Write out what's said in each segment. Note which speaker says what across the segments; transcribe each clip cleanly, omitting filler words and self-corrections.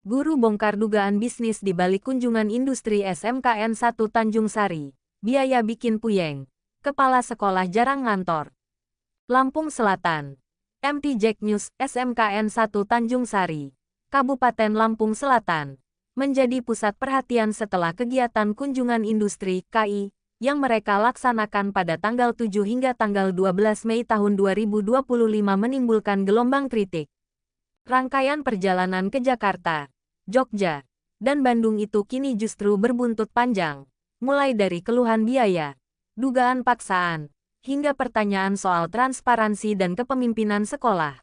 Speaker 1: Guru bongkar dugaan bisnis di balik kunjungan industri SMKN 1 Tanjung Sari. Biaya bikin puyeng. Kepala sekolah jarang ngantor. Lampung Selatan. MT Jack News SMKN 1 Tanjung Sari, Kabupaten Lampung Selatan, menjadi pusat perhatian setelah kegiatan kunjungan industri KI yang mereka laksanakan pada tanggal 7 hingga tanggal 12 Mei tahun 2025 menimbulkan gelombang kritik. Rangkaian perjalanan ke Jakarta, Jogja, dan Bandung itu kini justru berbuntut panjang, mulai dari keluhan biaya, dugaan paksaan, hingga pertanyaan soal transparansi dan kepemimpinan sekolah.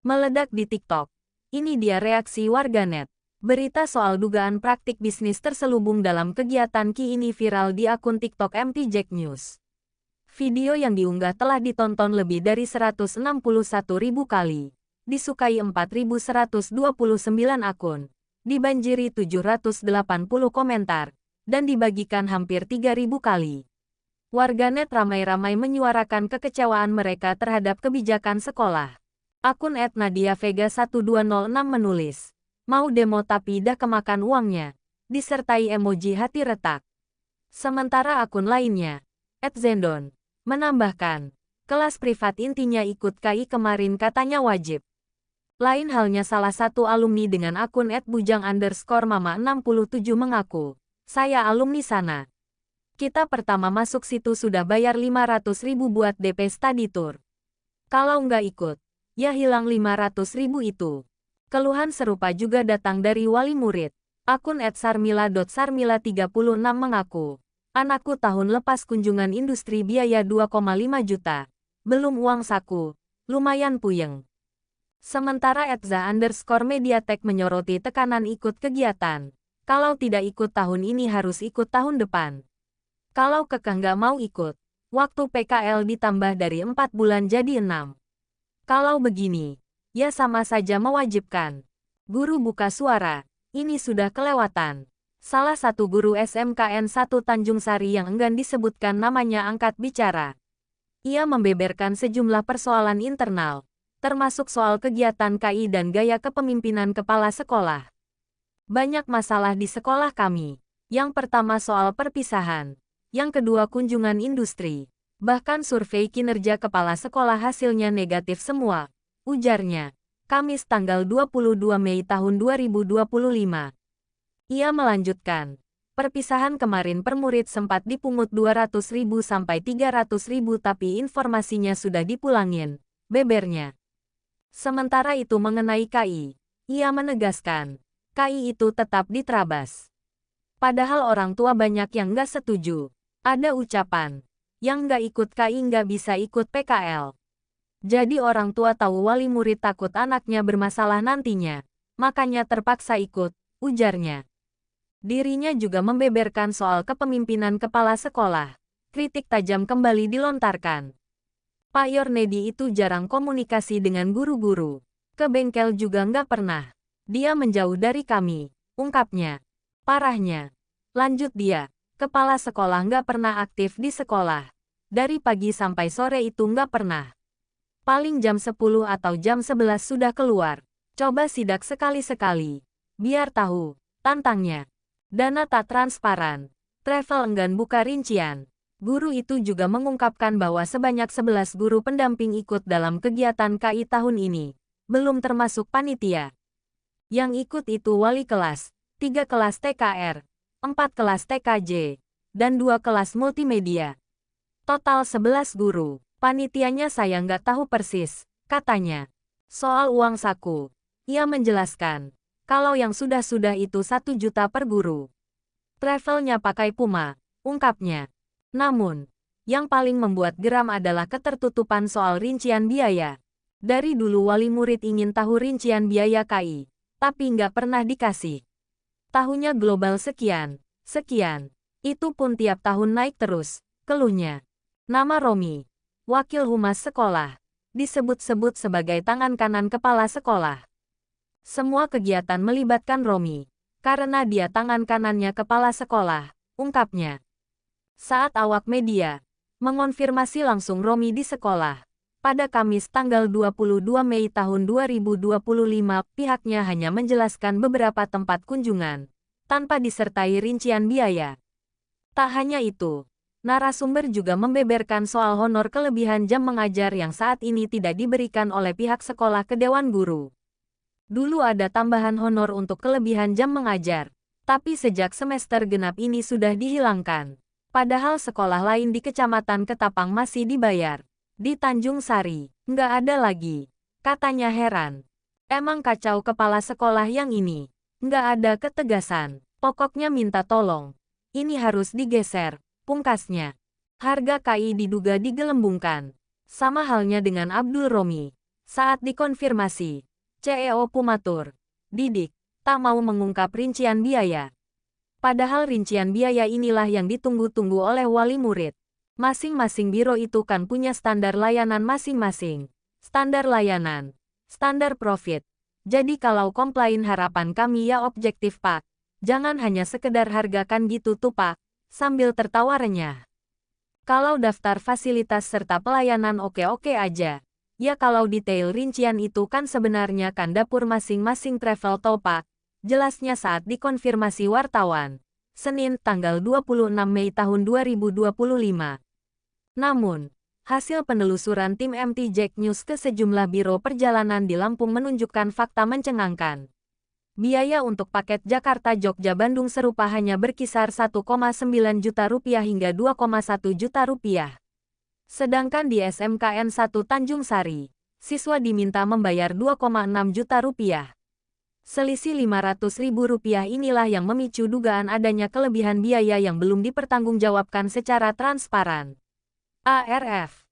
Speaker 1: Meledak di TikTok. Ini dia reaksi warganet. Berita soal dugaan praktik bisnis terselubung dalam kegiatan KI ini viral di akun TikTok MT Jack News. Video yang diunggah telah ditonton lebih dari 161.000 kali, disukai 4.129 akun, dibanjiri 780 komentar, dan dibagikan hampir 3.000 kali. Warganet ramai-ramai menyuarakan kekecewaan mereka terhadap kebijakan sekolah. Akun @nadiavega1206 menulis, "Mau demo tapi dah kemakan uangnya," disertai emoji hati retak. Sementara akun lainnya, @zendon, menambahkan, "Kelas privat intinya ikut KI kemarin katanya wajib." Lain halnya salah satu alumni dengan akun @bujang_mama67 mengaku, "Saya alumni sana. Kita pertama masuk situ sudah bayar 500.000 buat DP study tour. Kalau nggak ikut, ya hilang 500.000 itu." Keluhan serupa juga datang dari wali murid. Akun @sarmila.sarmila36 mengaku, "Anakku tahun lepas kunjungan industri biaya 2,5 juta. Belum uang saku, lumayan puyeng." Sementara @za_mediatek menyoroti tekanan ikut kegiatan. Kalau tidak ikut tahun ini harus ikut tahun depan. Kalau kekeh nggak mau ikut, waktu PKL ditambah dari 4 bulan jadi 6. Kalau begini, ya sama saja mewajibkan. Guru buka suara, ini sudah kelewatan. Salah satu guru SMKN 1 Tanjung Sari yang enggan disebutkan namanya angkat bicara. Ia membeberkan sejumlah persoalan internal, termasuk soal kegiatan KI dan gaya kepemimpinan kepala sekolah. "Banyak masalah di sekolah kami. Yang pertama soal perpisahan. Yang kedua kunjungan industri. Bahkan survei kinerja kepala sekolah hasilnya negatif semua," ujarnya, Kamis tanggal 22 Mei tahun 2025. Ia melanjutkan, "Perpisahan kemarin per murid sempat dipungut 200.000 sampai 300.000 tapi informasinya sudah dipulangin," bebernya. Sementara itu mengenai KI, ia menegaskan, KI itu tetap diterabas. Padahal orang tua banyak yang nggak setuju. Ada ucapan, "Yang nggak ikut KI nggak bisa ikut PKL." Jadi orang tua tahu wali murid takut anaknya bermasalah nantinya, makanya terpaksa ikut, ujarnya. Dirinya juga membeberkan soal kepemimpinan kepala sekolah. Kritik tajam kembali dilontarkan. "Pak Yornedi itu jarang komunikasi dengan guru-guru. Ke bengkel juga nggak pernah. Dia menjauh dari kami," ungkapnya. "Parahnya," lanjut dia, "kepala sekolah nggak pernah aktif di sekolah. Dari pagi sampai sore itu nggak pernah. Paling jam 10 atau jam 11 sudah keluar. Coba sidak sekali-sekali. Biar tahu," tantangnya. Dana tak transparan. Travel enggan buka rincian. Guru itu juga mengungkapkan bahwa sebanyak 11 guru pendamping ikut dalam kegiatan KI tahun ini, belum termasuk panitia. Yang ikut itu wali kelas, 3 kelas TKR, 4 kelas TKJ, dan 2 kelas multimedia. Total 11 guru. "Panitianya saya nggak tahu persis," katanya. Soal uang saku, ia menjelaskan, kalau yang sudah-sudah itu 1 juta per guru. Travelnya pakai Puma, ungkapnya. Namun, yang paling membuat geram adalah ketertutupan soal rincian biaya. Dari dulu wali murid ingin tahu rincian biaya KI, tapi nggak pernah dikasih. Tahunya global sekian, sekian. Itu pun tiap tahun naik terus, keluhnya. Nama Romi, wakil humas sekolah, disebut-sebut sebagai tangan kanan kepala sekolah. Semua kegiatan melibatkan Romi, karena dia tangan kanannya kepala sekolah, ungkapnya. Saat awak media mengonfirmasi langsung Romi di sekolah, Pada Kamis tanggal 22 Mei tahun 2025, pihaknya hanya menjelaskan beberapa tempat kunjungan, tanpa disertai rincian biaya. Tak hanya itu, narasumber juga membeberkan soal honor kelebihan jam mengajar yang saat ini tidak diberikan oleh pihak sekolah ke Dewan Guru. Dulu ada tambahan honor untuk kelebihan jam mengajar, tapi sejak semester genap ini sudah dihilangkan. Padahal sekolah lain di Kecamatan Ketapang masih dibayar. Di Tanjung Sari, nggak ada lagi, katanya heran. Emang kacau kepala sekolah yang ini. Nggak ada ketegasan, pokoknya minta tolong. Ini harus digeser, pungkasnya. Harga KI diduga digelembungkan. Sama halnya dengan Abdul Romi. Saat dikonfirmasi, CEO Pumatur, Didik, tak mau mengungkap rincian biaya. Padahal rincian biaya inilah yang ditunggu-tunggu oleh wali murid. Masing-masing biro itu kan punya standar layanan masing-masing. Standar layanan, standar profit. Jadi kalau komplain harapan kami ya objektif Pak. Jangan hanya sekedar hargakan gitu tuh Pak, sambil tertawa renyah. Kalau daftar fasilitas serta pelayanan oke-oke aja. Ya kalau detail rincian itu kan sebenarnya kan dapur masing-masing travel toh Pak. Jelasnya saat dikonfirmasi wartawan. Senin tanggal 26 Mei tahun 2025. Namun, hasil penelusuran tim MT Jack News ke sejumlah biro perjalanan di Lampung menunjukkan fakta mencengangkan. Biaya untuk paket Jakarta-Jogja-Bandung serupa hanya berkisar 1,9 juta rupiah hingga 2,1 juta rupiah. Sedangkan di SMKN 1 Tanjung Sari, siswa diminta membayar 2,6 juta rupiah. Selisih Rp500.000 inilah yang memicu dugaan adanya kelebihan biaya yang belum dipertanggungjawabkan secara transparan. ARF